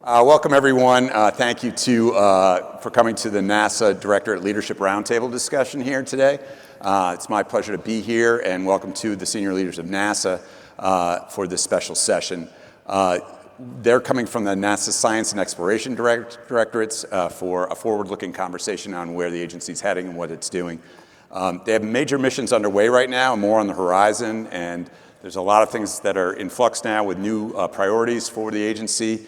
Welcome everyone. Thank you for coming to the NASA Directorate Leadership Roundtable discussion here today. It's my pleasure to be here, and welcome to the senior leaders of NASA for this special session. They're coming from the NASA Science and Exploration Directorates for a forward-looking conversation on where the agency's heading and what it's doing. They have major missions underway right now, more on the horizon, and there's a lot of things that are in flux now with new priorities for the agency.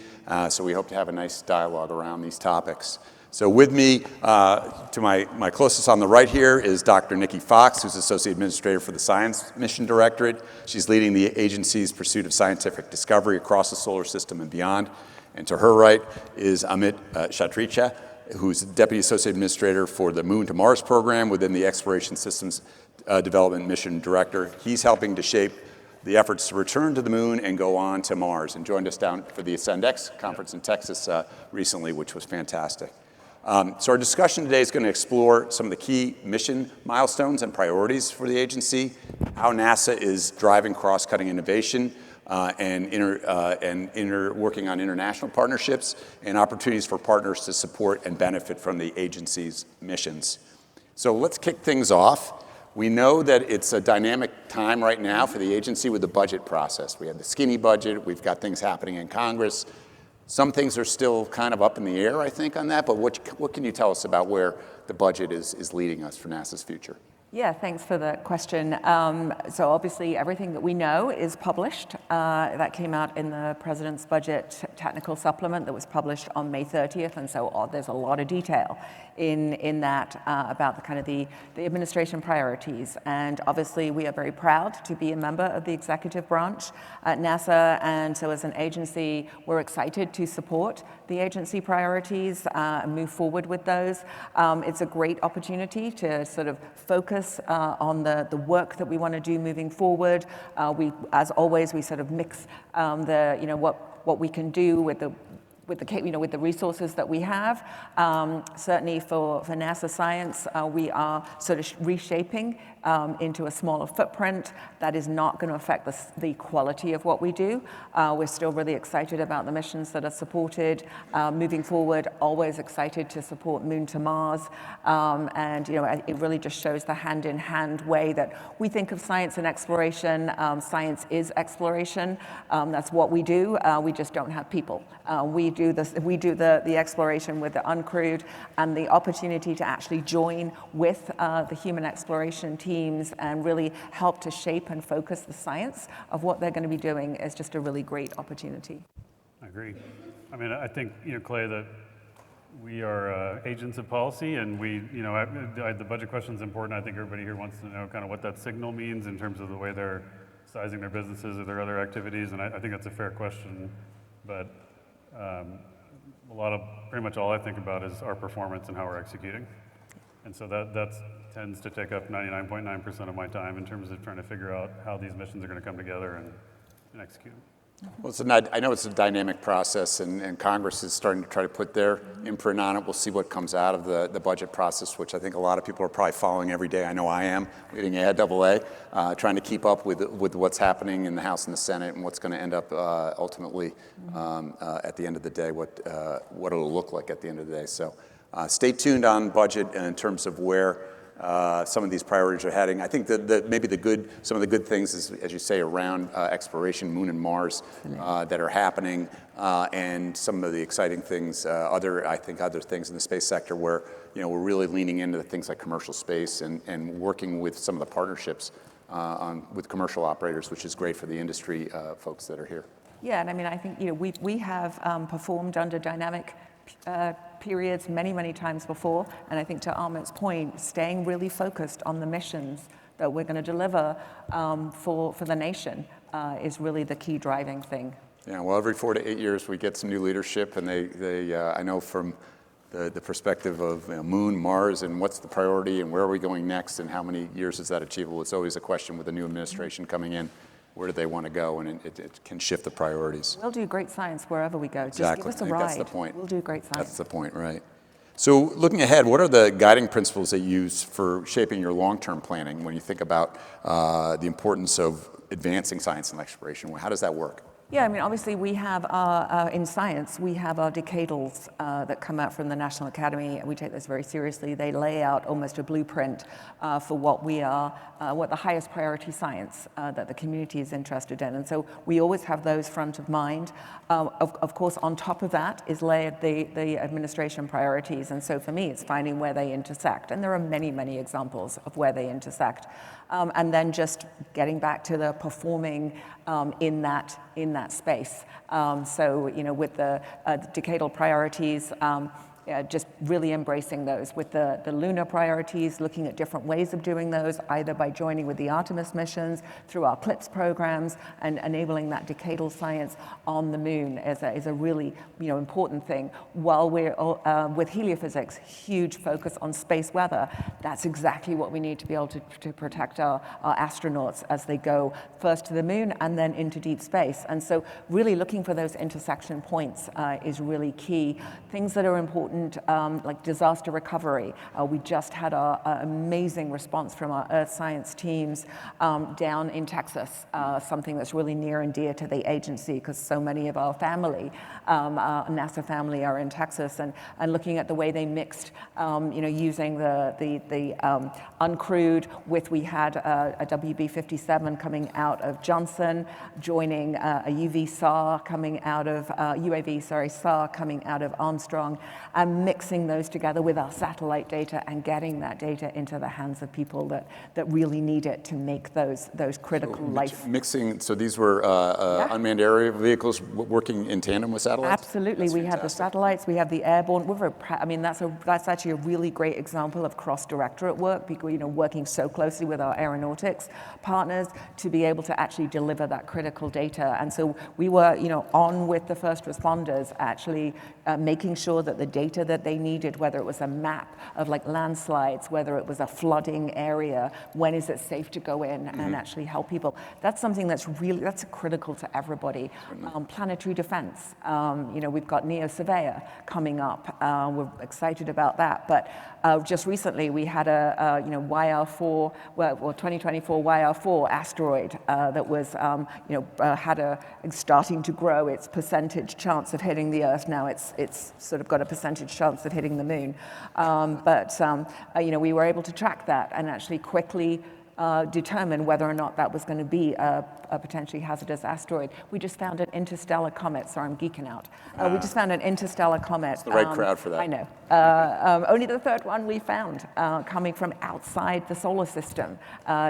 So we hope to have a nice dialogue around these topics. So with me, to my closest on the right here is Dr. Nikki Fox, who's Associate Administrator for the Science Mission Directorate. She's leading the agency's pursuit of scientific discovery across the solar system and beyond. And to her right is Amit Kshatriya, who's Deputy Associate Administrator for the Moon to Mars program within the Exploration Systems Development Mission Director. He's helping to shape the efforts to return to the moon and go on to Mars, and joined us down for the AscendX conference in Texas recently, which was fantastic. So our discussion today is going to explore some of the key mission milestones and priorities for the agency, how NASA is driving cross-cutting innovation and working on international partnerships, and opportunities for partners to support and benefit from the agency's missions. So let's kick things off. We know that it's a dynamic time right now for the agency with the budget process. We have the skinny budget, we've got things happening in Congress. Some things are still kind of up in the air, I think, on that, but what can you tell us about where the budget is leading us for NASA's future? Yeah, thanks for the question. So obviously everything that we know is published. That came out in the President's Budget Technical Supplement that was published on May 30th, and so there's a lot of detail in that about the administration priorities. And obviously we are very proud to be a member of the executive branch at NASA, and so as an agency, we're excited to support the agency priorities and move forward with those. It's a great opportunity to sort of focus on the work that we want to do moving forward. As always, we sort of mix what we can do with the resources that we have. Certainly for NASA Science, we are sort of reshaping into a smaller footprint. That is not going to affect the quality of what we do. We're still really excited about the missions that are supported. Moving forward, always excited to support Moon to Mars. And it really just shows the hand-in-hand way that we think of science and exploration. Science is exploration. That's what we do. We just don't have people. We do the exploration with the uncrewed, and the opportunity to actually join with the human exploration teams and really help to shape and focus the science of what they're going to be doing is just a really great opportunity. I agree. I mean, I think, Clay, that we are agents of policy, and the budget question is important. I think everybody here wants to know kind of what that signal means in terms of the way they're sizing their businesses or their other activities, and I think that's a fair question. But pretty much all I think about is our performance and how we're executing. And so that tends to take up 99.9% of my time in terms of trying to figure out how these missions are going to come together and execute. Well, I know it's a dynamic process, and Congress is starting to try to put their imprint on it. We'll see what comes out of the budget process, which I think a lot of people are probably following every day. I know I am, reading AIAA, trying to keep up with what's happening in the House and the Senate and what's going to end up ultimately at the end of the day, what it'll look like at the end of the day. So stay tuned on budget in terms of where some of these priorities are heading. I think that maybe some of the good things is, as you say, around exploration, Moon and Mars, that are happening, and some of the exciting things, other things in the space sector where we're really leaning into things like commercial space and working with some of the partnerships with commercial operators, which is great for the industry folks that are here. Yeah, and I mean, I think we have performed under dynamic periods many times before, and I think to Amit's point, staying really focused on the missions that we're going to deliver for the nation is really the key driving thing. Yeah, well, every 4 to 8 years we get some new leadership, and they I know from the perspective of Moon, Mars, and what's the priority, and where are we going next, and how many years is that achievable? It's always a question with the new administration coming in. Where do they want to go, and it can shift the priorities. We'll do great science wherever we go. Exactly. Just give us a ride. That's the point. We'll do great science. That's the point, right. So looking ahead, what are the guiding principles that you use for shaping your long-term planning when you think about the importance of advancing science and exploration? How does that work? Yeah, I mean, obviously we have in science, we have our decadals that come out from the National Academy, and we take this very seriously. They lay out almost a blueprint for what the highest priority science that the community is interested in. And so we always have those front of mind. Of course, on top of that is layered the administration priorities. And so for me, it's finding where they intersect. And there are many, many examples of where they intersect. And then just getting back to the performing in that space. So, with the decadal priorities, just really embracing those with the lunar priorities, looking at different ways of doing those, either by joining with the Artemis missions, through our CLIPS programs, and enabling that decadal science on the moon is a really important thing. While we're with heliophysics, huge focus on space weather, that's exactly what we need to be able to protect our astronauts as they go first to the moon and then into deep space. And so really looking for those intersection points is really key. Things that are important, like disaster recovery. We just had our amazing response from our earth science teams down in Texas, something that's really near and dear to the agency because so many of our family, our NASA family, are in Texas, and looking at the way they mixed, using the uncrewed with, we had a WB-57 coming out of Johnson, joining a UAV SAR coming out of Armstrong, and mixing those together with our satellite data and getting that data into the hands of people that really need it to make those critical life. Mixing, so these were unmanned aerial vehicles working in tandem with satellites? Absolutely. We have the satellites, we have the airborne. We're very proud. I mean, that's actually a really great example of cross-directorate work, because, working so closely with our aeronautics partners to be able to actually deliver that critical data. And so we were, on with the first responders, actually making sure that the data that they needed, whether it was a map of like landslides, whether it was a flooding area, when is it safe to go in and actually help people. That's something that's critical to everybody. Planetary defense, we've got Neo Surveyor coming up. We're excited about that. But just recently we had a YR4, 2024 YR4 asteroid that was, starting to grow its percentage chance of hitting the Earth. Now it's sort of got a percentage chance of hitting the moon. We were able to track that and actually quickly determine whether or not that was going to be a potentially hazardous asteroid. We just found an interstellar comet. Sorry, I'm geeking out. We just found an interstellar comet. It's the right crowd for that. I know. Only the third one we found, coming from outside the solar system,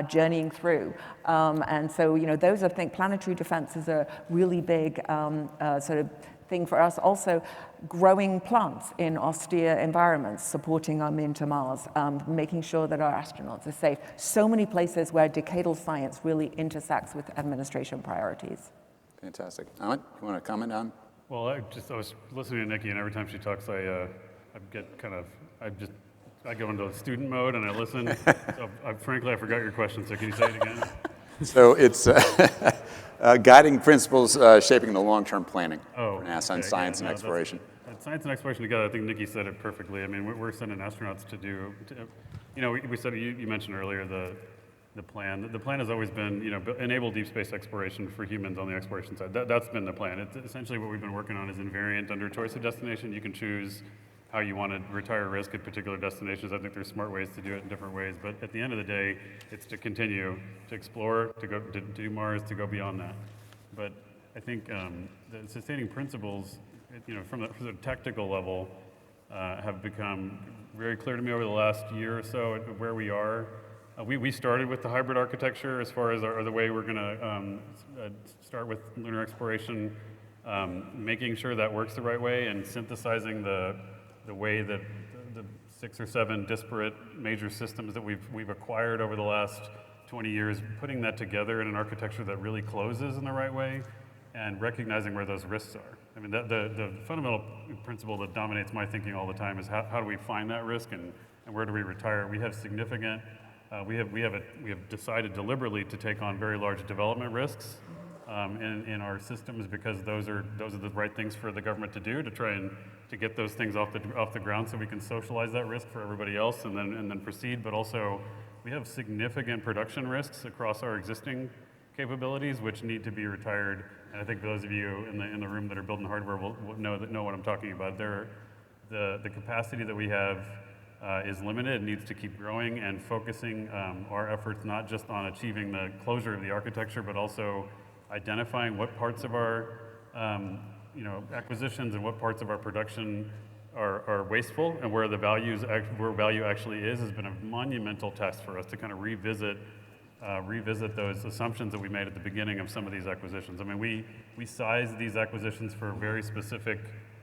journeying through. And so, those, I think, planetary defense is a really big sort of thing for us. Also, growing plants in austere environments, supporting our moon to Mars, making sure that our astronauts are safe. So many places where decadal science really intersects with administration priorities. Fantastic. Amit, you want to comment on? Well, I was listening to Nikki, and every time she talks, I go into student mode and I listen. So frankly, I forgot your question, so can you say it again? So it's guiding principles shaping the long-term planning for NASA and science and exploration. Science and exploration together, I think Nikki said it perfectly. I mean, we're sending astronauts to do, we said, you mentioned earlier the plan. The plan has always been, enable deep space exploration for humans on the exploration side. That's been the plan. It's essentially what we've been working on is invariant under choice of destination. You can choose how you want to retire risk at particular destinations. I think there's smart ways to do it in different ways. But at the end of the day, it's to continue to explore, to go to do Mars, to go beyond that. But I think the sustaining principles, from the tactical level, have become very clear to me over the last year or so where we are. We started with the hybrid architecture as far as the way we're going to start with lunar exploration, making sure that works the right way, and synthesizing the way that the 6 or 7 disparate major systems that we've acquired over the last 20 years, putting that together in an architecture that really closes in the right way, and recognizing where those risks are. I mean, the fundamental principle that dominates my thinking all the time is how do we find that risk, and where do we retire? We have significant, we have decided deliberately to take on very large development risks in our systems, because those are the right things for the government to do, to try and to get those things off the ground so we can socialize that risk for everybody else and then proceed. But also, we have significant production risks across our existing capabilities, which need to be retired. And I think those of you in the room that are building hardware will know what I'm talking about. The capacity that we have is limited and needs to keep growing, and focusing our efforts not just on achieving the closure of the architecture, but also identifying what parts of our acquisitions and what parts of our production are wasteful, and where value actually is, has been a monumental test for us to kind of revisit those assumptions that we made at the beginning of some of these acquisitions. I mean, we size these acquisitions for very specific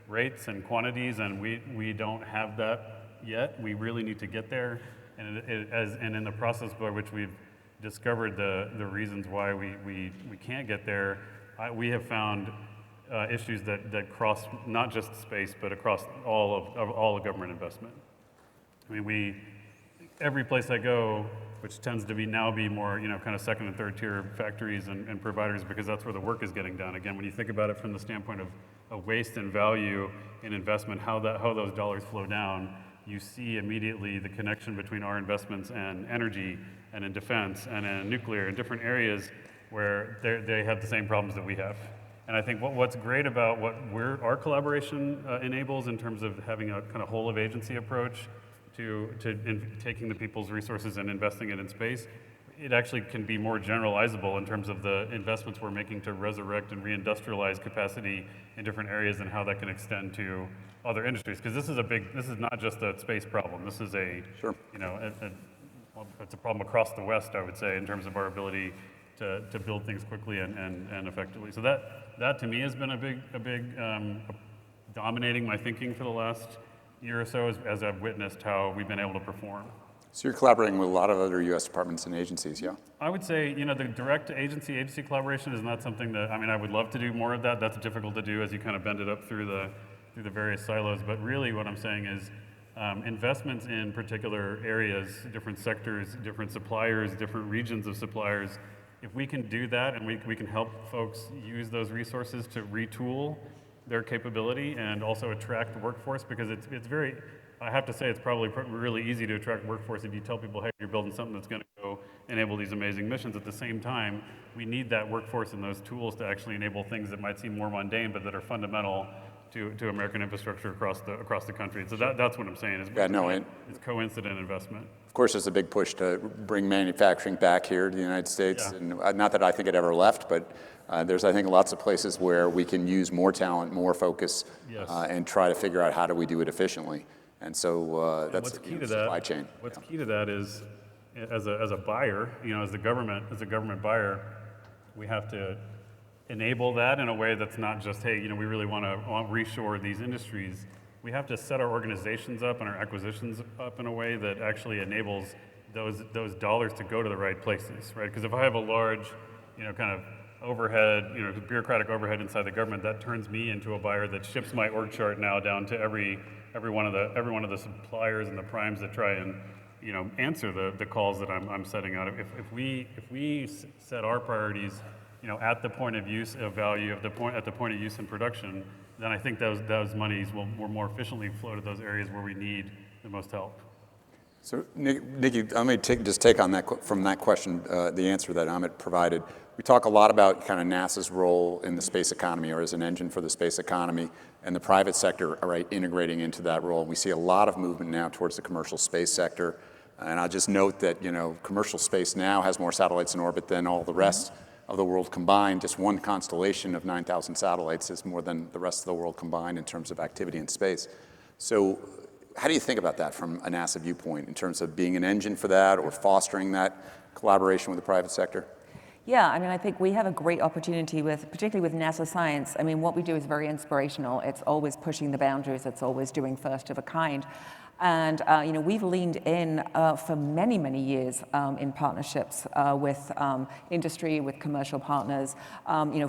rates and quantities, and we don't have that yet. We really need to get there, and in the process by which we've discovered the reasons why we can't get there, we have found issues that cross not just space, but across all of government investment. I mean, every place I go, which tends to be more, kind of second and third tier factories and providers, because that's where the work is getting done. Again, when you think about it from the standpoint of waste and value in investment, how those dollars flow down, you see immediately the connection between our investments and energy and in defense and in nuclear and different areas where they have the same problems that we have. And I think what's great about what our collaboration enables in terms of having a kind of whole of agency approach to taking the people's resources and investing it in space, it actually can be more generalizable in terms of the investments we're making to resurrect and reindustrialize capacity in different areas, and how that can extend to other industries. Because this is not just a space problem. This is Sure. It's a problem across the West, I would say, in terms of our ability to build things quickly and effectively. So that to me has been a big dominating my thinking for the last year or so, as I've witnessed how we've been able to perform. So you're collaborating with a lot of other U.S. departments and agencies, yeah? I would say, the direct agency collaboration is not something that, I would love to do more of that. That's difficult to do as you kind of bend it up through the various silos. But really what I'm saying is investments in particular areas, different sectors, different suppliers, different regions of suppliers, if we can do that and we can help folks use those resources to retool their capability and also attract the workforce, because it's very, I have to say, it's probably really easy to attract workforce if you tell people, hey, you're building something that's going to go enable these amazing missions. At the same time, we need that workforce and those tools to actually enable things that might seem more mundane, but that are fundamental to American infrastructure across the country. So that's what I'm saying. It's coincident investment. Of course, there's a big push to bring manufacturing back here to the United States. Yeah. And not that I think it ever left, but there's, I think, lots of places where we can use more talent, more focus, yes, and try to figure out how do we do it efficiently. And so that's what's key to supply chain. What's key to that is, as a buyer, as a government buyer, we have to enable that in a way that's not just, hey, we really want to reshore these industries. We have to set our organizations up and our acquisitions up in a way that actually enables those dollars to go to the right places, right? Because if I have a large, kind of overhead, bureaucratic overhead inside the government, that turns me into a buyer that ships my org chart now down to every one of the suppliers and the primes that try and answer the calls that I'm setting out. If we set our priorities at the point of use of value, at the point of use in production, then I think those monies will more efficiently flow to those areas where we need the most help. So, Nikki, let me take on that from that question, the answer that Amit provided. We talk a lot about kind of NASA's role in the space economy, or as an engine for the space economy, and the private sector, right, integrating into that role. We see a lot of movement now towards the commercial space sector, and I'll just note that commercial space now has more satellites in orbit than all the rest of the world combined. Just one constellation of 9,000 satellites is more than the rest of the world combined in terms of activity in space. So how do you think about that from a NASA viewpoint in terms of being an engine for that or fostering that collaboration with the private sector? Yeah, I think we have a great opportunity particularly with NASA science. What we do is very inspirational. It's always pushing the boundaries. It's always doing first of a kind. And we've leaned in for many, many years in partnerships with industry, with commercial partners.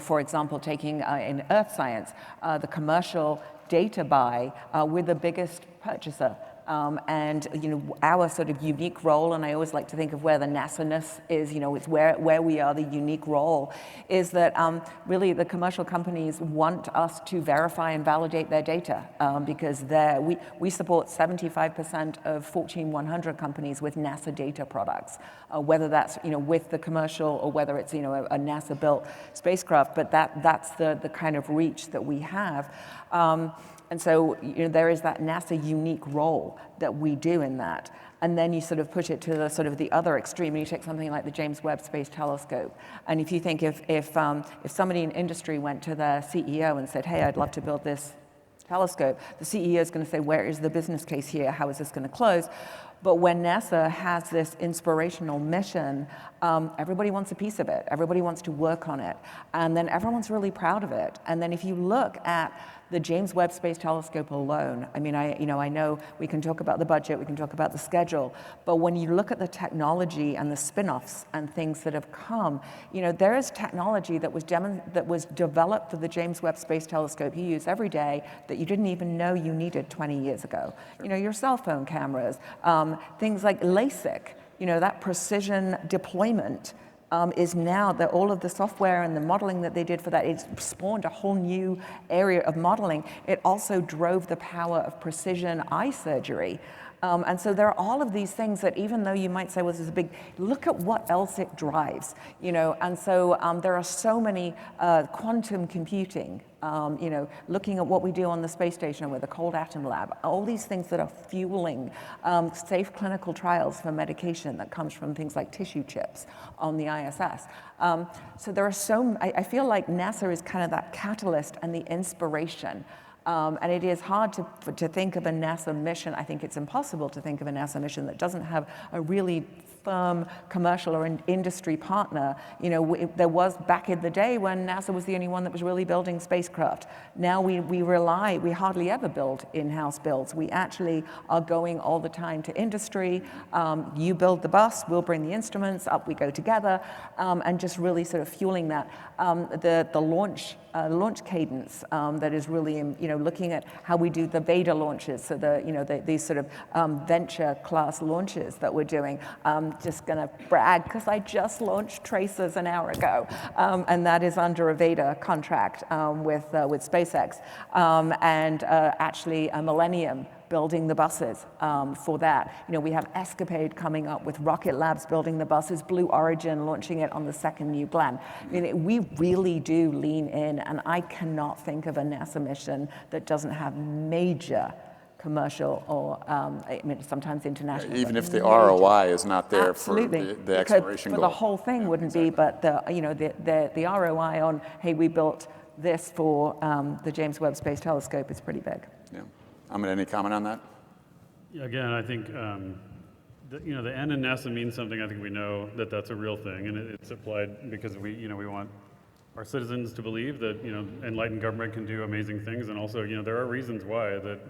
For example, taking in Earth science, the commercial data buy, we're the biggest purchaser And our sort of unique role, and I always like to think of where the NASA-ness is, it's where we are, the unique role, is that really the commercial companies want us to verify and validate their data because we support 75% of Fortune 100 companies with NASA data products, whether that's with the commercial or whether it's a NASA-built spacecraft, but that's the kind of reach that we have. And so there is that NASA unique role that we do in that. And then you sort of push it to the sort of the other extreme, and you take something like the James Webb Space Telescope. And if you think if somebody in industry went to their CEO and said, hey, I'd love to build this telescope, the CEO is going to say, where is the business case here? How is this going to close? But when NASA has this inspirational mission, everybody wants a piece of it. Everybody wants to work on it. And then everyone's really proud of it. And then if you look at the James Webb Space Telescope alone, I mean, I know we can talk about the budget, we can talk about the schedule, but when you look at the technology and the spin-offs and things that have come, there is technology that was developed for the James Webb Space Telescope you use every day that you didn't even know you needed 20 years ago. Your cell phone cameras, things like LASIK, that precision deployment is now that all of the software and the modeling that they did for that, it's spawned a whole new area of modeling. It also drove the power of precision eye surgery. And so there are all of these things that even though you might say, well, this is a big, look at what else it drives, and so there are so many quantum computing, looking at what we do on the space station with the Cold Atom Lab, all these things that are fueling safe clinical trials for medication that comes from things like tissue chips on the ISS. So there are I feel like NASA is kind of that catalyst and the inspiration. And it is hard to think of a NASA mission. I think it's impossible to think of a NASA mission that doesn't have a really firm commercial or industry partner. There was back in the day when NASA was the only one that was really building spacecraft. Now we hardly ever build in-house builds. We actually are going all the time to industry. You build the bus, we'll bring the instruments, up we go together, and just really sort of fueling that. The launch cadence that is really, looking at how we do the Veda launches, so these sort of venture class launches that we're doing. Just going to brag because I just launched Tracers an hour ago, and that is under a Veda contract with SpaceX, and actually a Millennium building the buses for that. We have Escapade coming up with Rocket Labs building the buses, Blue Origin launching it on the second New Glenn. We really do lean in, and I cannot think of a NASA mission that doesn't have major commercial or sometimes international. Even if the ROI is not there. Absolutely. For the exploration goal. For the whole thing wouldn't be, but the ROI on, hey, we built this for the James Webb Space Telescope is pretty big. Yeah. Amit, any comment on that? Yeah, again, I think the N in NASA means something. I think we know that that's a real thing, and it's applied because we want our citizens to believe that enlightened government can do amazing things, and also there are reasons why that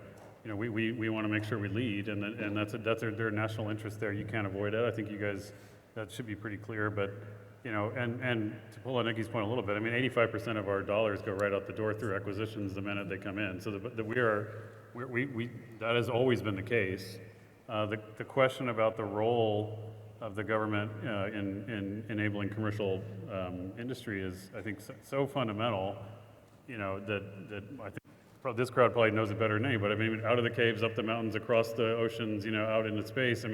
we want to make sure we lead, and that's their national interest there. You can't avoid it. I think you guys, that should be pretty clear. But and to pull on Nikki's point a little bit, 85% of our dollars go right out the door through acquisitions the minute they come in. So that has always been the case. The question about the role of the government in enabling commercial industry is, I think, so fundamental. That I think. This crowd probably knows it better than anybody. Out of the caves, up the mountains, across the oceans, out into space.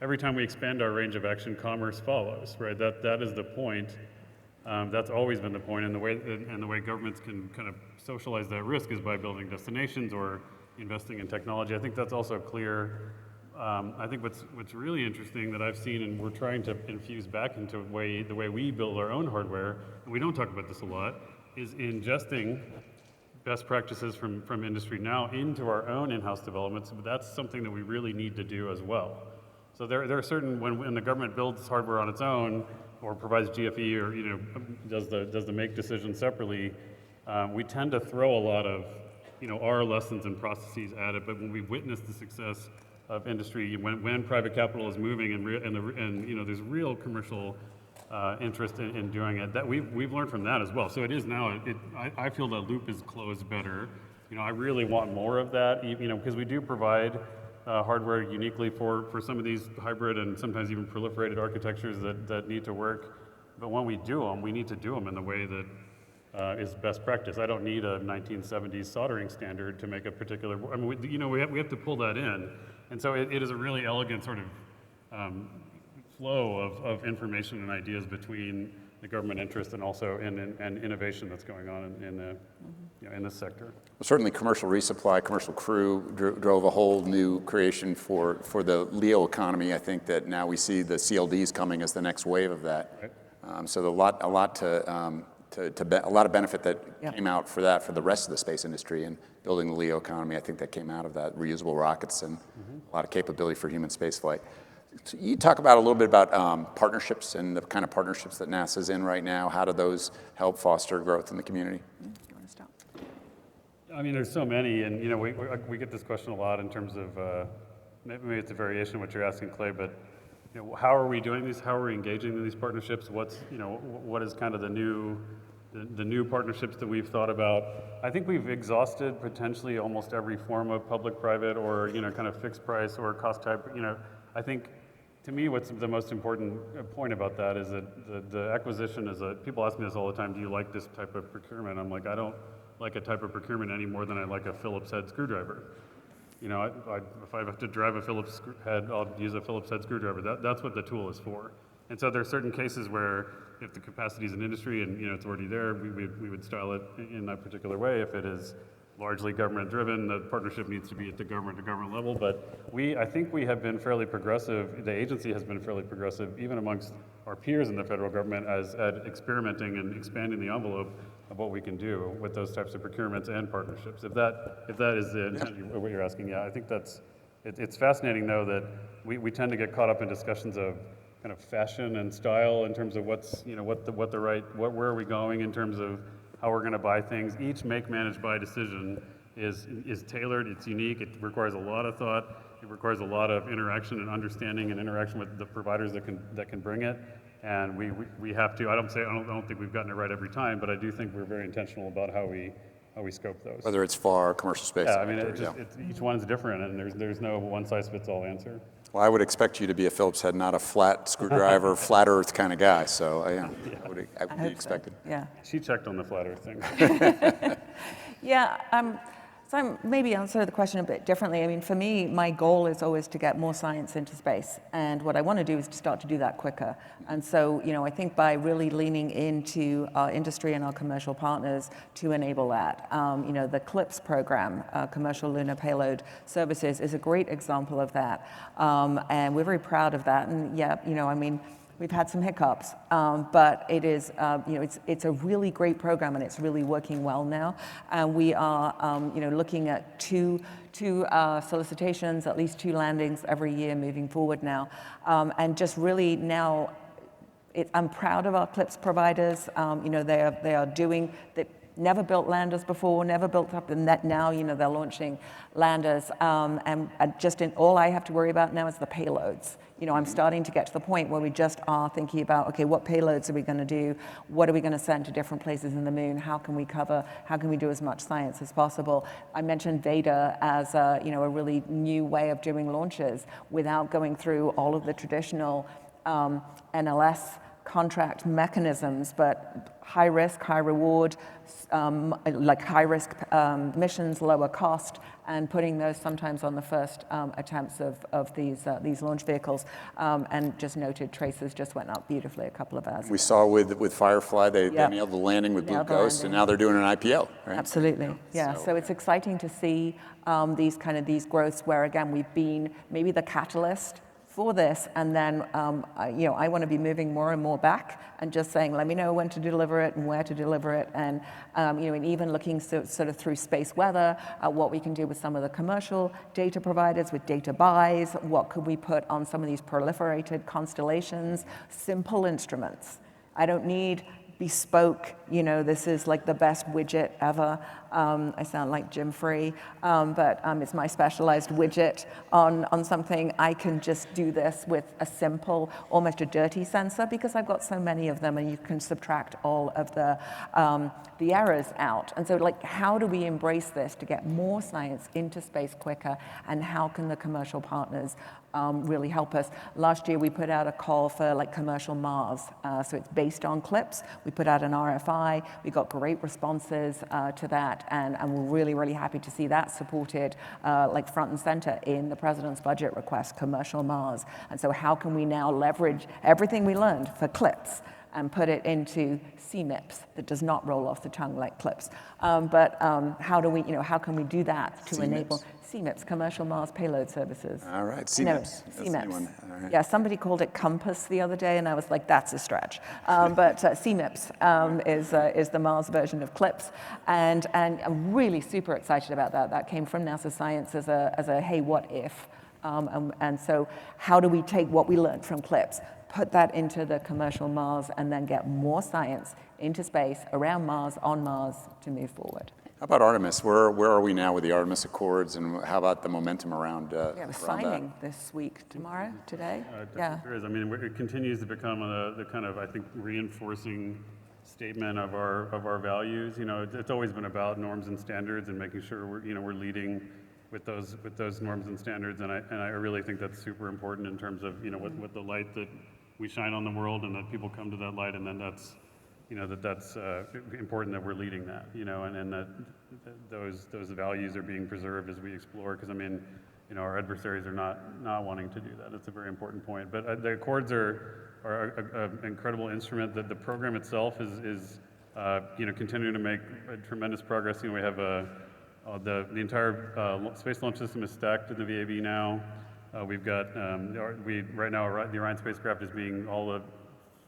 Every time we expand our range of action, commerce follows, right? That is the point. That's always been the point, and the way governments can kind of socialize that risk is by building destinations or investing in technology. I think that's also clear. I think what's really interesting that I've seen, and we're trying to infuse back into the way we build our own hardware, and we don't talk about this a lot, is ingesting best practices from industry now into our own in-house developments. But that's something that we really need to do as well. So there are certain, when the government builds hardware on its own or provides GFE or does the make decision separately, we tend to throw a lot of our lessons and processes at it. But when we witness the success of industry, when private capital is moving and there's real commercial interest in doing it, that we've learned from that as well. So it is now. I feel the loop is closed better. I really want more of that. Because we do provide hardware uniquely for some of these hybrid and sometimes even proliferated architectures that need to work. But when we do them, we need to do them in the way that is best practice. I don't need a 1970s soldering standard to make a particular, I mean, we have to pull that in. And so it is a really elegant sort of flow of information and ideas between the government interest and also and innovation that's going on in this sector. Well, certainly commercial resupply, commercial crew drove a whole new creation for the LEO economy. I think that now we see the CLDs coming as the next wave of that. Right. So a lot of benefit that came out for that for the rest of the space industry and building the LEO economy. I think that came out of that, reusable rockets and a lot of capability for human spaceflight. So you talk about a little bit about partnerships and the kind of partnerships that NASA's in right now. How do those help foster growth in the community? You want to start? I mean, there's so many, and we get this question a lot in terms of maybe it's a variation of what you're asking, Clay, but how are we doing these? How are we engaging in these partnerships? What is kind of the new partnerships that we've thought about? I think we've exhausted potentially almost every form of public-private or kind of fixed price or cost type. I think to me what's the most important point about that is that the acquisition is people ask me this all the time. Do you like this type of procurement? I'm like, I don't like a type of procurement any more than I like a Phillips head screwdriver. If I have to drive a Phillips head, I'll use a Phillips head screwdriver. That's what the tool is for. And so there are certain cases where if the capacity is an industry and it's already there, we would style it in that particular way. If it is largely government driven, the partnership needs to be at the government to government level. But I think we have been fairly progressive. The agency has been fairly progressive, even amongst our peers in the federal government, at experimenting and expanding the envelope of what we can do with those types of procurements and partnerships. If that is the intent of what you're asking, I think it's fascinating though that we tend to get caught up in discussions of kind of fashion and style in terms of where are we going in terms of how we're going to buy things. Each make, manage, buy decision is tailored, it's unique, it requires a lot of thought, it requires a lot of interaction and understanding and interaction with the providers that can bring it. And we have to, I don't think we've gotten it right every time, but I do think we're very intentional about how we scope those. Whether it's FAR, commercial space. Yeah, I mean, each one's different and there's no one size fits all answer. Well, I would expect you to be a Phillips head, not a flat screwdriver, flat earth kind of guy. So I would be expected. So. Yeah. She checked on the flat earth thing. Yeah. So I'm maybe answer the question a bit differently. I mean, for me, my goal is always to get more science into space. And what I want to do is to start to do that quicker. And so, I think by really leaning into our industry and our commercial partners to enable that, the CLIPS program, Commercial Lunar Payload Services, is a great example of that. And we're very proud of that. And we've had some hiccups, but it is, it's a really great program and it's really working well now. And we are, looking at two solicitations, at least 2 landings every year moving forward now. And just really now, I'm proud of our CLIPS providers. They are doing, they never built landers before, never built up, and that now, they're launching landers. And just all I have to worry about now is the payloads. I'm starting to get to the point where we just are thinking about, okay, what payloads are we going to do? What are we going to send to different places in the moon? How can we cover? How can we do as much science as possible? I mentioned Veda as a really new way of doing launches without going through all of the traditional NLS contract mechanisms, but high risk, high reward, like high risk missions, lower cost, and putting those sometimes on the first attempts of these launch vehicles. And just noted, traces just went up beautifully a couple of hours ago. We saw with Firefly, they nailed the landing with Blue Ghost, and now they're doing an IPO, right? Absolutely, yeah. So it's exciting to see these growths where, again, we've been maybe the catalyst for this, and then I want to be moving more and more back and just saying, let me know when to deliver it and where to deliver it, and and even looking sort of through space weather at what we can do with some of the commercial data providers with data buys. What could we put on some of these proliferated constellations? Simple instruments. I don't need bespoke, this is like the best widget ever. I sound like Jim Free, but it's my specialized widget on something. I can just do this with a simple, almost a dirty sensor, because I've got so many of them, and you can subtract all of the errors out. And so, like, how do we embrace this to get more science into space quicker, and how can the commercial partners really help us? Last year, we put out a call for like commercial Mars. So it's based on CLIPS. We put out an RFI. We got great responses to that, and we're really, really happy to see that supported like front and center in the president's budget request, commercial Mars. And so how can we now leverage everything we learned for CLIPS and put it into CMIPS that does not roll off the tongue like CLIPS? But how do we, how can we do that to enable CMIPS, Commercial Mars Payload Services? All right, CMIPS. No, That's the new CMIPS. one. All right. Yeah, somebody called it Compass the other day, and I was like, that's a stretch. But CMIPS is the Mars version of CLIPS, and I'm really super excited about that. That came from NASA Science as a hey, what if? And so how do we take what we learned from CLIPS, put that into the commercial Mars, and then get more science into space, around Mars, on Mars, to move forward? How about Artemis? Where are we now with the Artemis Accords, and how about the momentum around We have a signing this week, tomorrow, today. Yeah. There is. I mean, it continues to become the kind of, I think, reinforcing statement of our values. It's always been about norms and standards and making sure we're leading with those norms and standards, and I really think that's super important in terms of what the light that we shine on the world, and that people come to that light, and then that's important that we're leading that, and that those values are being preserved as we explore, because our adversaries are not wanting to do that. It's a very important point. But the Accords are an incredible instrument. That the program itself is continuing to make tremendous progress. We have the entire Space Launch System is stacked in the VAB now. We've got right now the Orion spacecraft is all the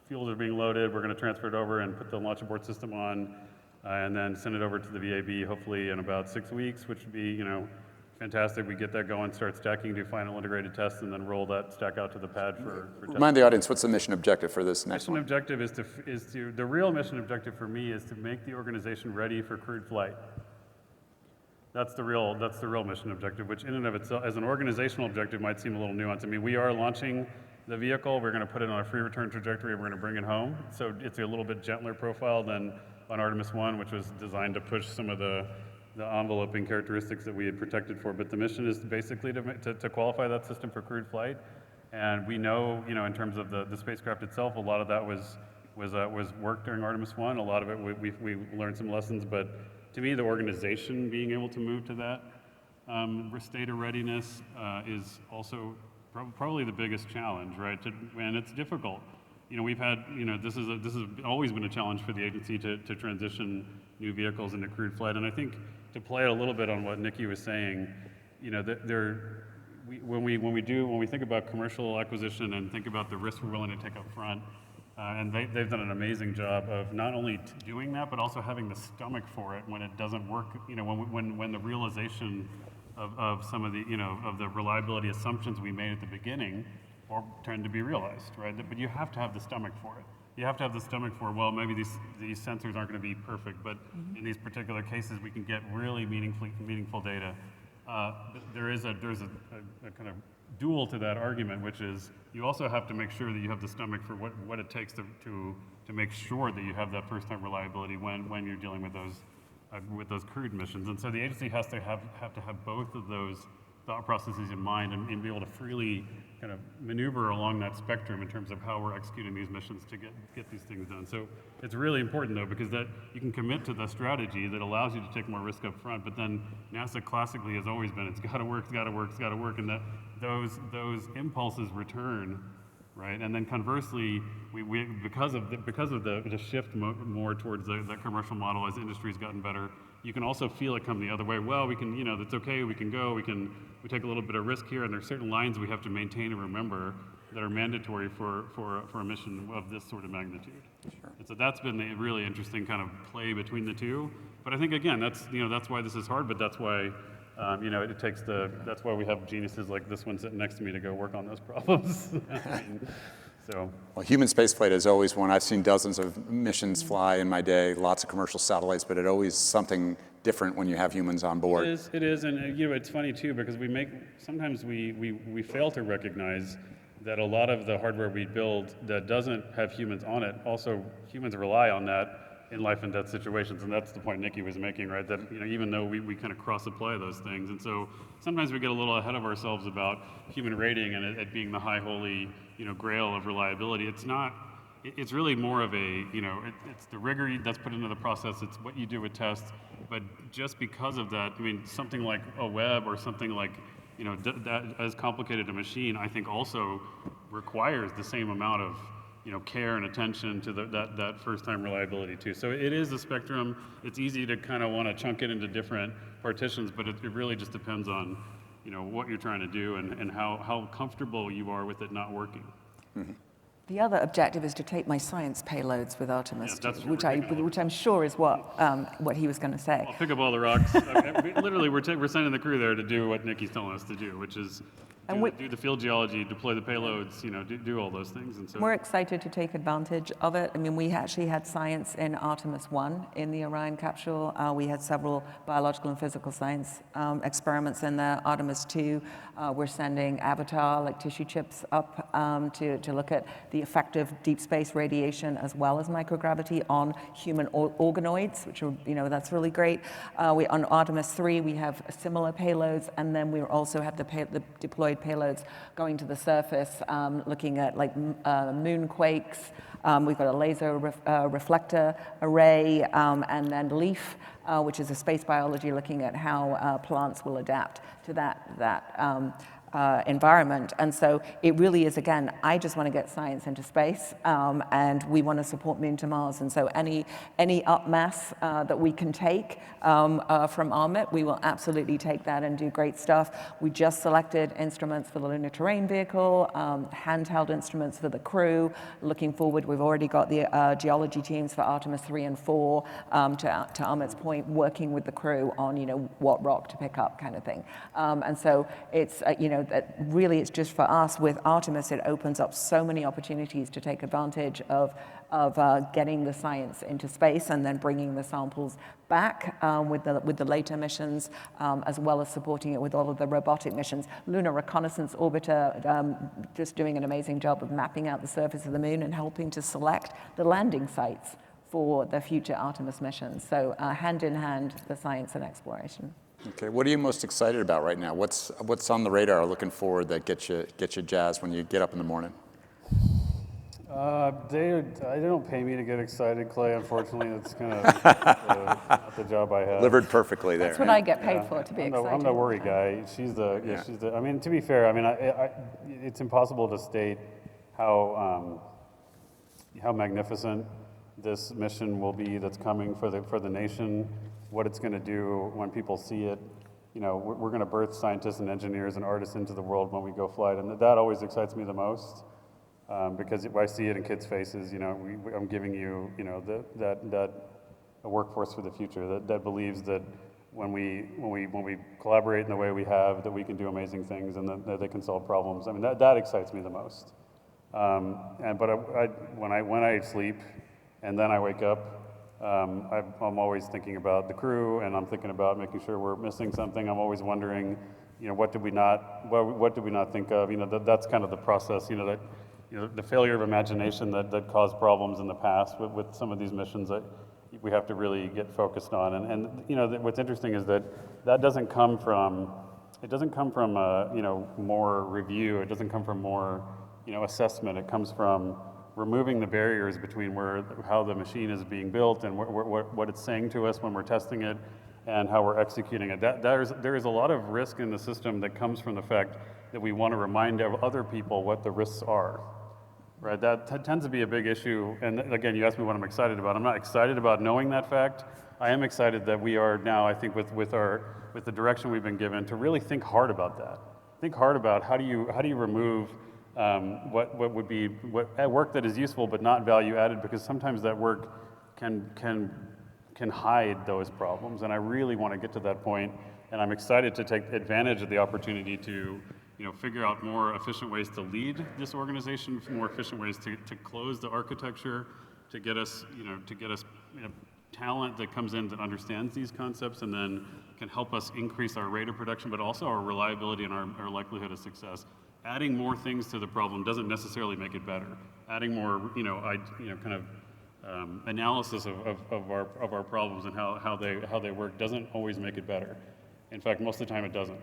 fuels are being loaded. We're going to transfer it over and put the launch abort system on, and then send it over to the VAB hopefully in about 6 weeks, which would be fantastic. We get that going, start stacking, do final integrated tests, and then roll that stack out to the pad for testing. Remind the audience, what's the mission objective for this next one? Objective is to the real mission objective for me is to make the organization ready for crewed flight. That's the real mission objective, which in and of itself, as an organizational objective, might seem a little nuanced. We are launching the vehicle. We're going to put it on a free return trajectory, and we're going to bring it home. So it's a little bit gentler profile than on Artemis 1, which was designed to push some of the enveloping characteristics that we had protected for. But the mission is basically to qualify that system for crewed flight. And we know, in terms of the spacecraft itself, a lot of that was work during Artemis 1. A lot of it we learned some lessons, but to me, the organization being able to move to that state of readiness is also probably the biggest challenge, right? And it's difficult. We've had, this has always been a challenge for the agency to transition new vehicles into crewed flight. And I think to play a little bit on what Nikki was saying, when we think about commercial acquisition and think about the risks we're willing to take up front, and they've done an amazing job of not only doing that, but also having the stomach for it when it doesn't work. When the realization of some of the of the reliability assumptions we made at the beginning or tend to be realized, right? But you have to have the stomach for it. You have to have the stomach for, well, maybe these sensors aren't going to be perfect, but in these particular cases we can get really meaningful data. There is a kind of dual to that argument, which is you also have to make sure that you have the stomach for what it takes to make sure that you have that first-time reliability when you're dealing with those crewed missions. And so the agency has to have both of those thought processes in mind and be able to freely kind of maneuver along that spectrum in terms of how we're executing these missions to get these things done. So it's really important, though, because that you can commit to the strategy that allows you to take more risk up front, but then NASA classically has always been, it's got to work, it's got to work, it's got to work, and that those impulses return, right? And then conversely, we because of the shift more towards the commercial model as industry's gotten better, you can also feel it come the other way. Well, we can, it's okay, we can go, we take a little bit of risk here, and there's certain lines we have to maintain and remember that are mandatory for a mission of this sort of magnitude. Sure. And so that's been a really interesting kind of play between the two. But I think, again, that's why this is hard, but that's why that's why we have geniuses like this one sitting next to me to go work on those problems. So, Well, human spaceflight is always one. I've seen dozens of missions fly in my day, lots of commercial satellites, but it always something different when you have humans on board. it is, and it's funny too because sometimes we fail to recognize that a lot of the hardware we build that doesn't have humans on it, also humans rely on that in life and death situations, and that's the point Nikki was making, right? That even though we kind of cross-apply those things, and so sometimes we get a little ahead of ourselves about human rating and it being the high holy grail of reliability. It's not. It's really more of a it's the rigor that's put into the process. It's what you do with tests, but just because of that, something like a web or something like that as complicated a machine, I think also requires the same amount of care and attention to that first-time reliability too. So it is a spectrum. It's easy to kind of want to chunk it into different partitions, but it really just depends on what you're trying to do and how comfortable you are with it not working. Mm-hmm. The other objective is to take my science payloads with Artemis, Yeah, that's which I'm sure is what he was going to say. I'll pick up all the rocks. Literally, we're sending the crew there to do what Nikki's telling us to do, which is do the field geology, deploy the payloads, do all those things. And so we're excited to take advantage of it. We actually had science in Artemis 1 in the Orion capsule. We had several biological and physical science experiments in there. Artemis 2, we're sending Avatar, like tissue chips, up to look at the effect of deep space radiation as well as microgravity on human organoids, which are, that's really great. On Artemis 3, we have similar payloads, and then we also have the deployed payloads going to the surface, looking at moonquakes. We've got a laser reflector array, and then LEAF, which is a space biology looking at how plants will adapt to that environment. And so it really is, again, I just want to get science into space, and we want to support Moon to Mars. And so any up mass that we can take from Amit, we will absolutely take that and do great stuff. We just selected instruments for the Lunar Terrain Vehicle, handheld instruments for the crew. Looking forward, we've already got the geology teams for Artemis 3 and 4, to Amit's point, working with the crew on, what rock to pick up kind of thing. And so it's, that really it's just for us with Artemis, it opens up so many opportunities to take advantage of getting the science into space and then bringing the samples back with the later missions, as well as supporting it with all of the robotic missions. Lunar Reconnaissance Orbiter just doing an amazing job of mapping out the surface of the moon and helping to select the landing sites for the future Artemis missions. So hand in hand, the science and exploration. Okay, what are you most excited about right now? What's on the radar looking forward that gets you jazzed when you get up in the morning? They don't pay me to get excited, Clay. Unfortunately, that's kind of not the job I have. Delivered perfectly there. That's what I get paid for, to be excited. I'm the worry guy. She's the. To be fair, it's impossible to state how magnificent this mission will be that's coming for the nation. What it's going to do when people see it. We're going to birth scientists and engineers and artists into the world when we go fly, and that always excites me the most. Because I see it in kids' faces, I'm giving you, that a workforce for the future that believes that when we collaborate in the way we have, that we can do amazing things and that they can solve problems. That excites me the most. When I sleep and then I wake up, I'm always thinking about the crew, and I'm thinking about making sure we're missing something. I'm always wondering, what did we not think of? That's kind of the process, that. The failure of imagination that caused problems in the past with some of these missions that we have to really get focused on. And what's interesting is that doesn't come from more review. It doesn't come from more assessment. It comes from removing the barriers between how the machine is being built and what it's saying to us when we're testing it and how we're executing it. There is a lot of risk in the system that comes from the fact that we want to remind other people what the risks are. Right, that tends to be a big issue. And again, you asked me what I'm excited about. I'm not excited about knowing that fact. I am excited that we are now, I think, with the direction we've been given, to really think hard about that. Think hard about how do you remove what would be work that is useful but not value added, because sometimes that work can hide those problems. And I really want to get to that point. And I'm excited to take advantage of the opportunity to figure out more efficient ways to lead this organization, more efficient ways to close the architecture, to get us, talent that comes in that understands these concepts and then can help us increase our rate of production, but also our reliability and our likelihood of success. Adding more things to the problem doesn't necessarily make it better. Adding more, analysis of our problems and how they work doesn't always make it better. In fact, most of the time it doesn't.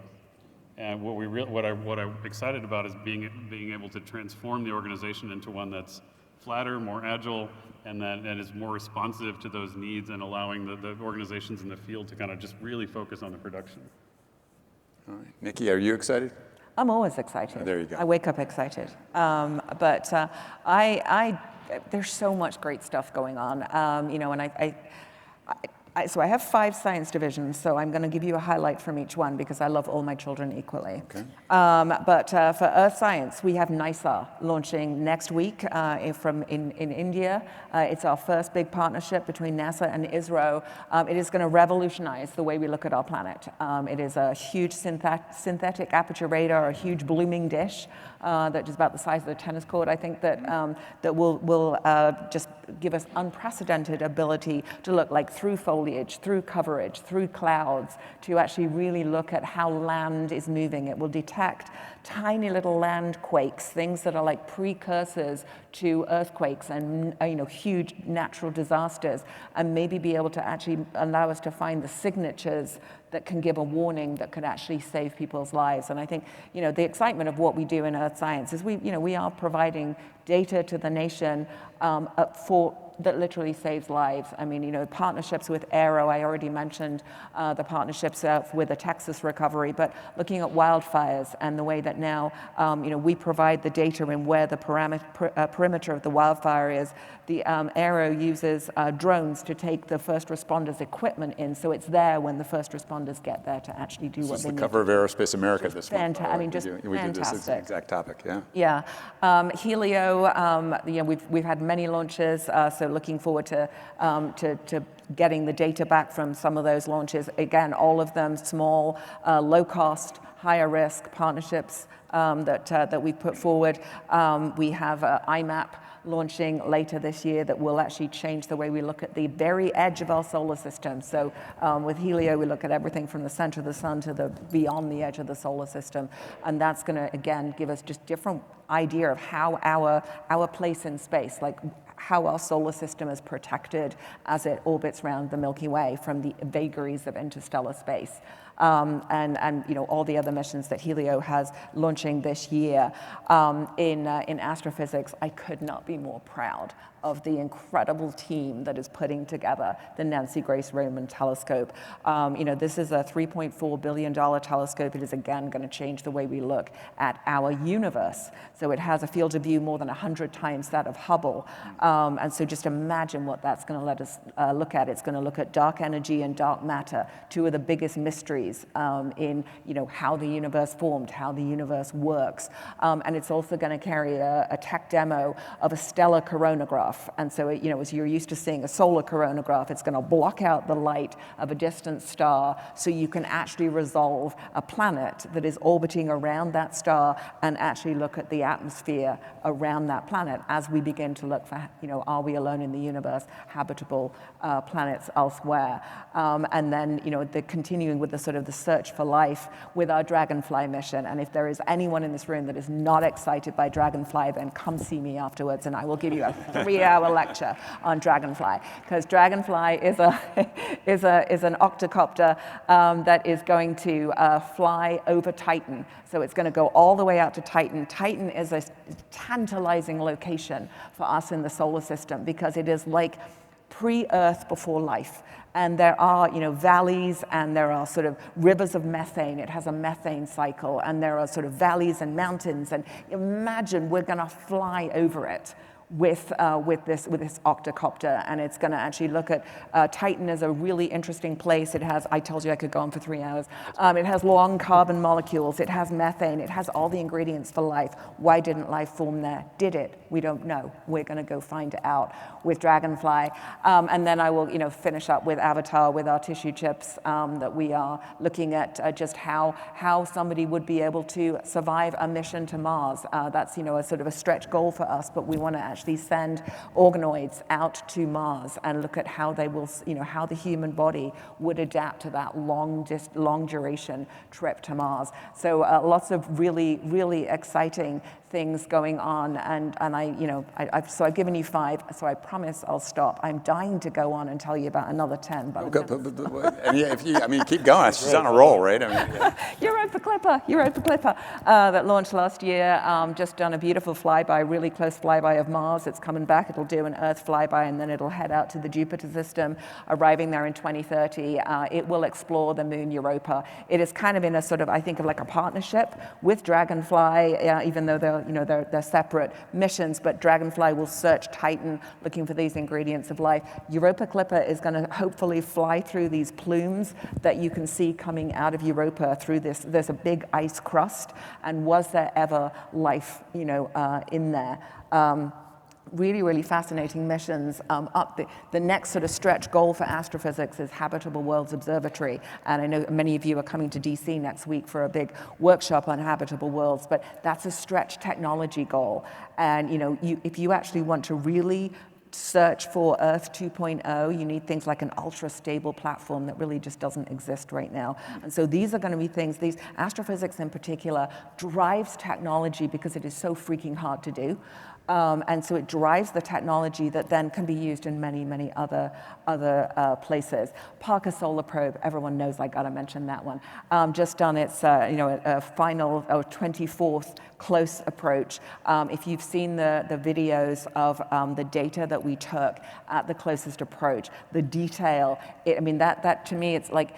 And what I'm excited about is being able to transform the organization into one that's flatter, more agile, and is more responsive to those needs, and allowing the organizations in the field to kind of just really focus on the production. All right. Nikki, are you excited? I'm always excited. Oh, there you go. I wake up excited. There's so much great stuff going on. So I have 5 science divisions, so I'm going to give you a highlight from each one because I love all my children equally. Okay. But for Earth Science, we have NISA launching next week in India. It's our first big partnership between NASA and ISRO. It is going to revolutionize the way we look at our planet. It is a huge synthetic aperture radar, a huge blooming dish that is about the size of a tennis court. I think that will just give us unprecedented ability to look through foliage, through coverage, through clouds, to actually really look at how land is moving. It will detect tiny little land quakes, things that are like precursors to earthquakes and huge natural disasters, and maybe be able to actually allow us to find the signatures that can give a warning that could actually save people's lives. And I think the excitement of what we do in Earth Science is we are providing data to the nation that literally saves lives. I mean, partnerships with Aero, I already mentioned the partnerships with the Texas recovery, but looking at wildfires and the way that now, we provide the data in where the perimeter of the wildfire is. The Aero uses drones to take the first responders' equipment in, so it's there when the first responders get there to actually do what they need. This is the cover of Aerospace America this month. I mean, just we fantastic. did this exact topic, yeah. Yeah, Helio. We've had many launches, so looking forward to getting the data back from some of those launches. Again, all of them small, low cost, higher risk partnerships that we put forward. We have IMAP launching later this year that will actually change the way we look at the very edge of our solar system. So with Helio, we look at everything from the center of the sun to beyond the edge of the solar system. And that's going to, again, give us just different idea of how our place in space, like how our solar system is protected as it orbits around the Milky Way from the vagaries of interstellar space. And all the other missions that Helio has launching this year. In astrophysics, I could not be more proud of the incredible team that is putting together the Nancy Grace Roman telescope. This is a $3.4 billion telescope. It is, again, going to change the way we look at our universe. So it has a field of view more than 100 times that of Hubble. And so just imagine what that's going to let us look at. It's going to look at dark energy and dark matter, 2 of the biggest mysteries in how the universe formed, how the universe works. And it's also going to carry a tech demo of a stellar coronagraph. And so, as you're used to seeing a solar coronagraph, it's going to block out the light of a distant star so you can actually resolve a planet that is orbiting around that star and actually look at the atmosphere around that planet as we begin to look for, are we alone in the universe, habitable planets elsewhere. And then, the continuing with the sort of the search for life with our Dragonfly mission. And if there is anyone in this room that is not excited by Dragonfly, then come see me afterwards and I will give you a 3-hour lecture on Dragonfly, because Dragonfly is an octocopter that is going to fly over Titan. So it's going to go all the way out to Titan. Titan is a tantalizing location for us in the solar system because it is like pre-Earth before life. And there are, valleys, and there are sort of rivers of methane. It has a methane cycle, and there are sort of valleys and mountains. And imagine we're going to fly over it with this octocopter, and it's going to actually look at Titan is a really interesting place. It has, I told you I could go on for 3 hours. It has long carbon molecules. It has methane. It has all the ingredients for life. Why didn't life form there? Did it? We don't know. We're going to go find out with Dragonfly, and then I will, finish up with Avatar with our tissue chips that we are looking at just how somebody would be able to survive a mission to Mars. That's a sort of a stretch goal for us, but we want to actually send organoids out to Mars and look at how they will, how the human body would adapt to that long duration trip to Mars. So lots of really, really exciting things going on, and I've given you 5, so I promise I'll stop. I'm dying to go on and tell you about another 10, but keep going. She's on a roll, right? Europa Clipper that launched last year. Just done a beautiful flyby, really close flyby of Mars. It's coming back. It'll do an Earth flyby, and then it'll head out to the Jupiter system, arriving there in 2030. It will explore the moon Europa. It is kind of in a sort of, I think of like a partnership with Dragonfly, even though they're separate missions, but Dragonfly will search Titan looking for these ingredients of life. Europa Clipper is going to hopefully fly through these plumes that you can see coming out of Europa through this. There's a big ice crust, and was there ever life, in there? Really, really fascinating missions. The next sort of stretch goal for astrophysics is Habitable Worlds Observatory, and I know many of you are coming to DC next week for a big workshop on habitable worlds, but that's a stretch technology goal. And if you actually want to really search for Earth 2.0, you need things like an ultra-stable platform that really just doesn't exist right now. And so these are going to be things, these astrophysics in particular drives technology because it is so freaking hard to do. And so it drives the technology that then can be used in many, many other places. Parker Solar Probe, everyone knows I got to mention that one. Just done its a final 24th close approach. If you've seen the videos of the data that we took at the closest approach, the detail, that to me, it's like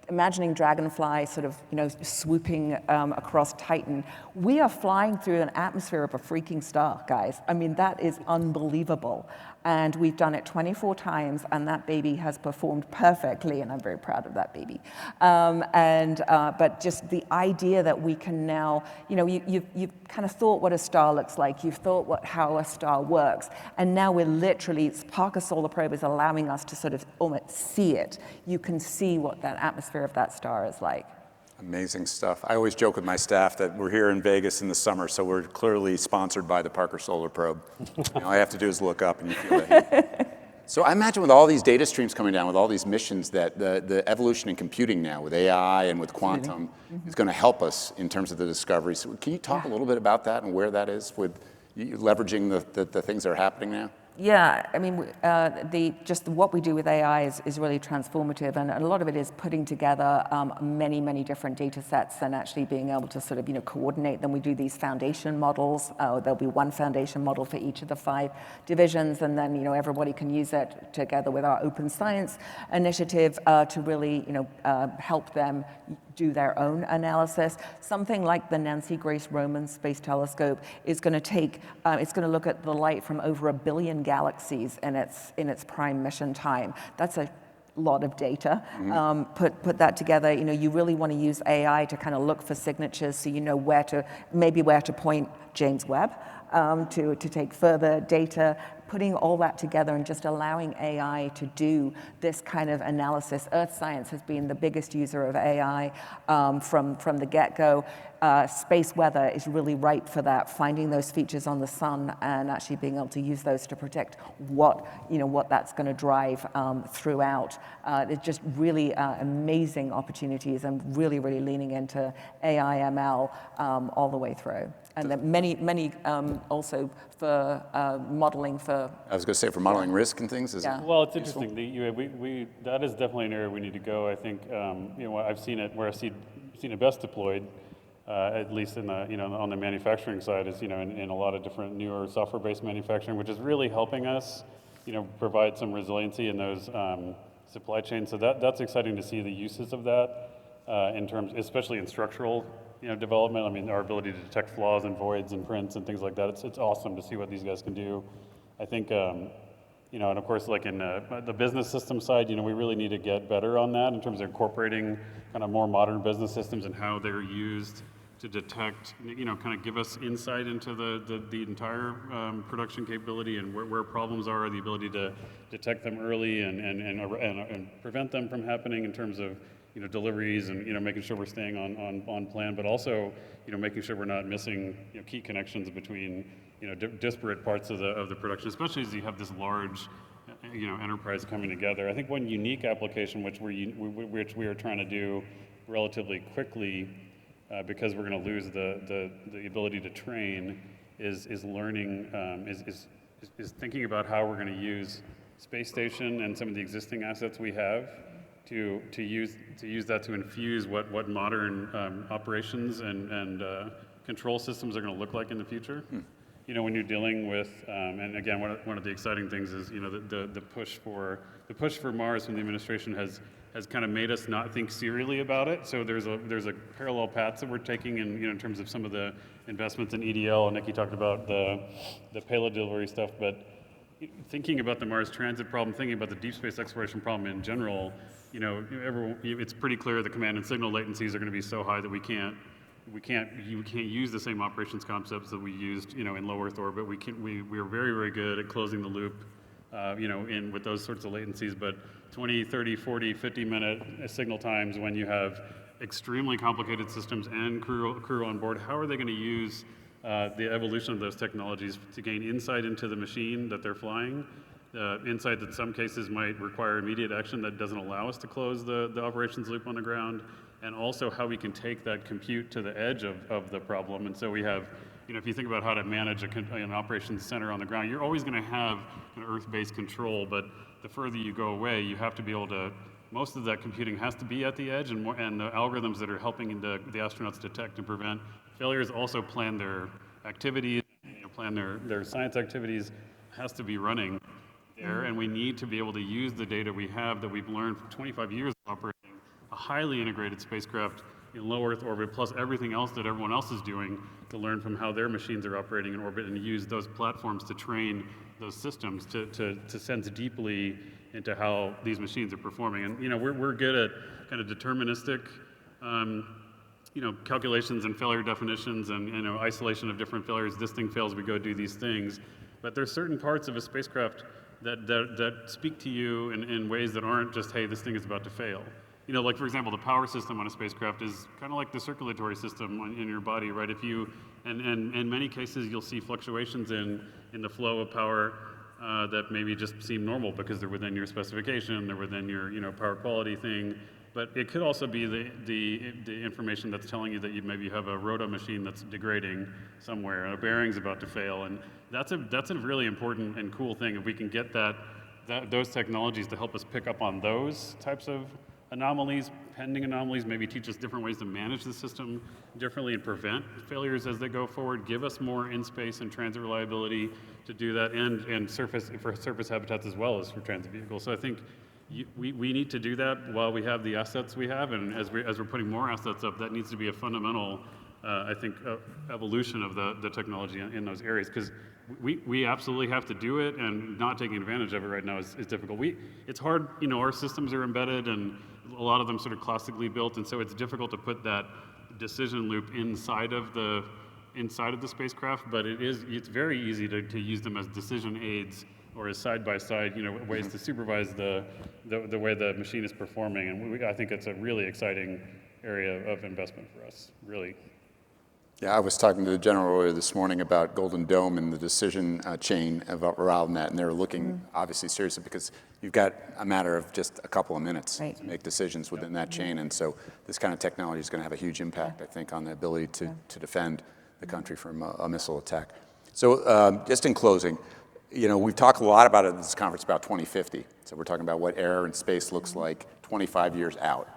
imagining Dragonfly sort of, swooping across Titan. We are flying through an atmosphere of a freaking star, guys. That is unbelievable. And we've done it 24 times, and that baby has performed perfectly, and I'm very proud of that baby. But just the idea that we can now, you've kind of thought what a star looks like, you've thought how a star works, and now we're literally, Parker Solar Probe is allowing us to sort of almost see it. You can see what that atmosphere of that star is like. Amazing stuff. I always joke with my staff that we're here in Vegas in the summer, so we're clearly sponsored by the Parker Solar Probe. All I have to do is look up and you feel that. So I imagine with all these data streams coming down, with all these missions, that the evolution in computing now with AI and with quantum is going to help us in terms of the discovery. So can you talk a little bit about that and where that is with leveraging the things that are happening now? Yeah, just what we do with AI is really transformative, and a lot of it is putting together many, many different data sets and actually being able to sort of, coordinate them. We do these foundation models. There'll be one foundation model for each of the 5 divisions, and then, everybody can use it together with our open science initiative to really, help them do their own analysis. Something like the Nancy Grace Roman Space Telescope is going to take, it's going to look at the light from over 1 billion galaxies in its prime mission time. That's a lot of data. Put that together. You really want to use AI to kind of look for signatures, so you know where to point James Webb to take further data. Putting all that together and just allowing AI to do this kind of analysis. Earth Science has been the biggest user of AI from the get-go. Space weather is really ripe for that, finding those features on the sun and actually being able to use those to predict what that's going to drive throughout. It's just really amazing opportunities, and really, really leaning into AI, ML all the way through. And then many also for modeling for... I was going to say for modeling risk and things. Well, it's interesting. That is definitely an area we need to go. I think I've seen it where I've seen it best deployed, at least in the on the manufacturing side, is in a lot of different newer software-based manufacturing, which is really helping us provide some resiliency in those supply chains. So that's exciting to see the uses of that in terms, especially in structural development. Our ability to detect flaws and voids and prints and things like that. It's awesome to see what these guys can do I think, you know, and of course, like in the business system side, you know, we really need to get better on that in terms of incorporating kind of more modern business systems and how they're used to detect, you know, kind of give us insight into the entire production capability and where problems are, the ability to detect them early and prevent them from happening in terms of, you know, deliveries and, you know, making sure we're staying on plan, but also, you know, making sure we're not missing, you know, key connections between, you know, disparate parts of the production, especially as you have this large, you know, enterprise coming together. I think one unique application which we are trying to do relatively quickly, because we're going to lose the ability to train, is learning, is thinking about how we're going to use space station and some of the existing assets we have to use that to infuse what modern operations and control systems are going to look like in the future. You know, when you're dealing with, and again, one of the exciting things is, you know, the push for Mars from the administration has kind of made us not think serially about it. So there's a parallel path that we're taking in, you know, in terms of some of the investments in EDL. And Nikki talked about the payload delivery stuff, but thinking about the Mars transit problem, thinking about the deep space exploration problem in general, you know, it's pretty clear the command and signal latencies are going to be so high that you can't use the same operations concepts that we used, you know, in low Earth orbit. We are very, very good at closing the loop, you know, with those sorts of latencies, but 20, 30, 40, 50-minute signal times when you have extremely complicated systems and crew on board, how are they going to use the evolution of those technologies to gain insight into the machine that they're flying? Insight that in some cases might require immediate action that doesn't allow us to close the operations loop on the ground, and also how we can take that compute to the edge of the problem. And so we have, you know, if you think about how to manage an operations center on the ground, you're always going to have an Earth-based control, but the further you go away, you have to be able to, most of that computing has to be at the edge, and the algorithms that are helping the astronauts detect and prevent failures also plan their activities, you know, plan their science activities, has to be running there, and we need to be able to use the data we have that we've learned from 25 years of operating a highly integrated spacecraft in low Earth orbit, plus everything else that everyone else is doing, to learn from how their machines are operating in orbit and use those platforms to train those systems to sense deeply into how these machines are performing. And, you know, we're good at kind of deterministic, you know, calculations and failure definitions and, you know, isolation of different failures. This thing fails, we go do these things. But there's certain parts of a spacecraft that speak to you in ways that aren't just, hey, this thing is about to fail. You know, like for example, the power system on a spacecraft is kind of like the circulatory system in your body, right? If you, and in many cases, you'll see fluctuations in the flow of power that maybe just seem normal because they're within your specification, they're within your, you know, power quality thing. But it could also be the information that's telling you that you maybe have a roto machine that's degrading somewhere, and a bearing's about to fail, and that's a really important and cool thing if we can get those technologies to help us pick up on those types of anomalies, pending anomalies, maybe teach us different ways to manage the system differently and prevent failures as they go forward, give us more in-space and transit reliability to do that, and surface habitats as well as for transit vehicles. So I think we need to do that while we have the assets we have, and as we're putting more assets up, that needs to be a fundamental, I think, evolution of the technology in those areas, because we absolutely have to do it, and not taking advantage of it right now is difficult. It's hard, you know, our systems are embedded, and a lot of them sort of classically built, and so it's difficult to put that decision loop inside of the spacecraft, but it's very easy to use them as decision aids or as side-by-side, you know, ways to supervise the way the machine is performing, and I think it's a really exciting area of investment for us, really. Yeah, I was talking to the general earlier this morning about Golden Dome and the decision chain around that, and they're looking obviously seriously because you've got a matter of just a couple of minutes to make decisions within that chain, and so this kind of technology is going to have a huge impact, I think, on the ability to defend the country from a missile attack. So just in closing, you know, we've talked a lot about it at this conference about 2050, so we're talking about what air and space looks like 25 years out.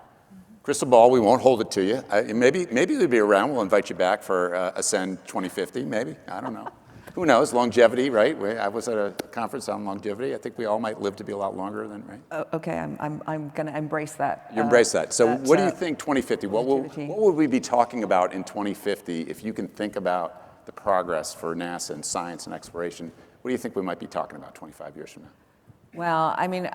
Crystal ball, we won't hold it to you. Maybe they'll be around. We'll invite you back for Ascend 2050, maybe. I don't know. Who knows? Longevity, right? I was at a conference on longevity. I think we all might live to be a lot longer than, right? Okay, I'm going to embrace that. You embrace that. So what do you think 2050? What would we be talking about in 2050 if you can think about the progress for NASA and science and exploration? what do you think we might be talking about 25 years from now? Well, I mean,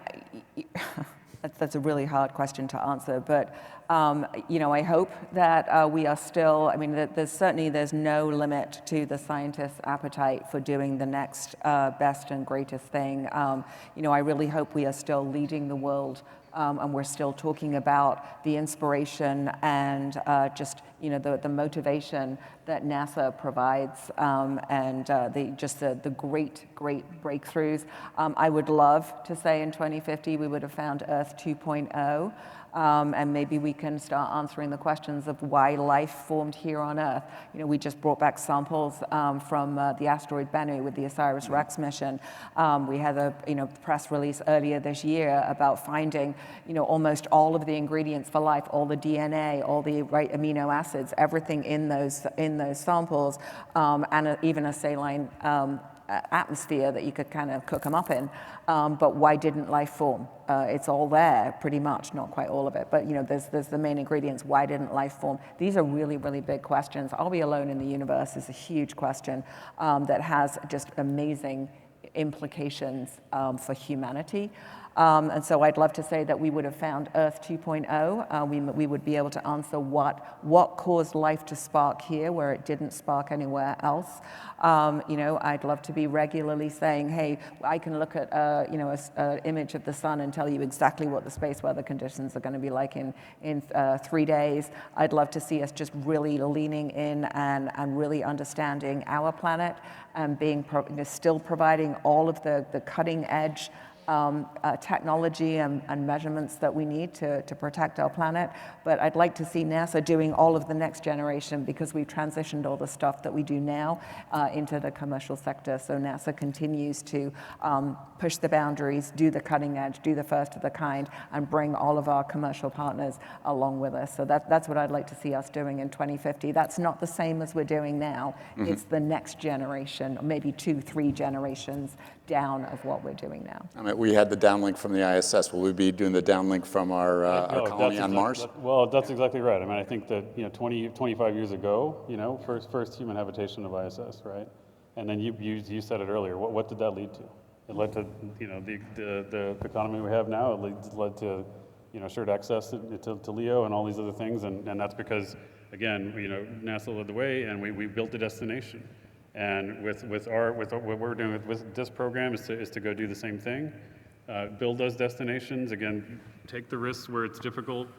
that's a really hard question to answer, but I hope that we are still, I mean, there's no limit to the scientists' appetite for doing the next best and greatest thing. I really hope we are still leading the world, and we're still talking about the inspiration and just the motivation that NASA provides, and the great breakthroughs. I would love to say in 2050 we would have found Earth 2.0. And maybe we can start answering the questions of why life formed here on Earth. We just brought back samples from the asteroid Bennu with the OSIRIS-REx mission. We had a press release earlier this year about finding almost all of the ingredients for life, all the DNA, all the right amino acids, everything in those samples, and even a saline atmosphere that you could kind of cook them up in. But why didn't life form? It's all there, pretty much, not quite all of it, but there's the main ingredients. Why didn't life form? These are really, really big questions. Are we alone in the universe is a huge question that has just amazing implications for humanity. And so I'd love to say that we would have found Earth 2.0. We would be able to answer what caused life to spark here where it didn't spark anywhere else. I'd love to be regularly saying, hey, I can look at an image of the sun and tell you exactly what the space weather conditions are going to be like in 3 days. I'd love to see us just really leaning in and really understanding our planet and still providing all of the cutting edge technology and measurements that we need to protect our planet. But I'd like to see NASA doing all of the next generation, because we've transitioned all the stuff that we do now into the commercial sector. So NASA continues to push the boundaries, do the cutting edge, do the first of the kind, and bring all of our commercial partners along with us. So that's what I'd like to see us doing in 2050. That's not the same as we're doing now. Mm-hmm. It's the next generation, maybe 2-3 generations down of what we're doing now. I mean, we had the downlink from the ISS. Will we be doing the downlink from our colony on Mars? Well, that's exactly right. I mean, I think that 25 years ago, first human habitation of ISS, right? And then you said it earlier. What did that lead to? It led to the economy we have now. It led to assured access to LEO and all these other things, and that's because, again, NASA led the way, and we built a destination. And with what we're doing with this program is to go do the same thing, build those destinations, again, take the risks where it's difficult,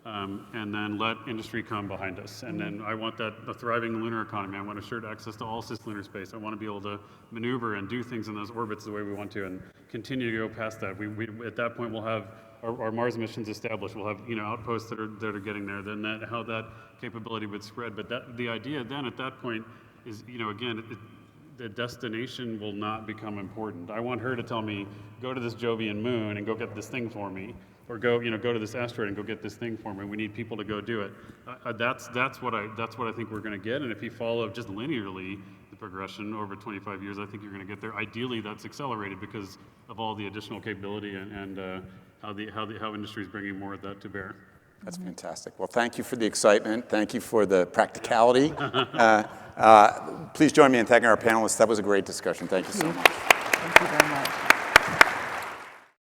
and then let industry come behind us. And then I want a thriving lunar economy. I want assured access to all cislunar space. I want to be able to maneuver and do things in those orbits the way we want to, and continue to go past that. We at that point we'll have our Mars missions established. We'll have outposts that are getting there. Then how that capability would spread. But the idea then at that point is, again, the destination will not become important. I want her to tell me, go to this Jovian moon and go get this thing for me, or go to this asteroid and go get this thing for me. We need people to go do it. That's what I think we're going to get. And if you follow just linearly the progression over 25 years, I think you're going to get there. Ideally, that's accelerated because of all the additional capability and how industry is bringing more of that to bear. That's fantastic. Well, thank you for the excitement. Thank you for the practicality. Please join me in thanking our panelists. That was a great discussion. Thank you so much. Thank you very much.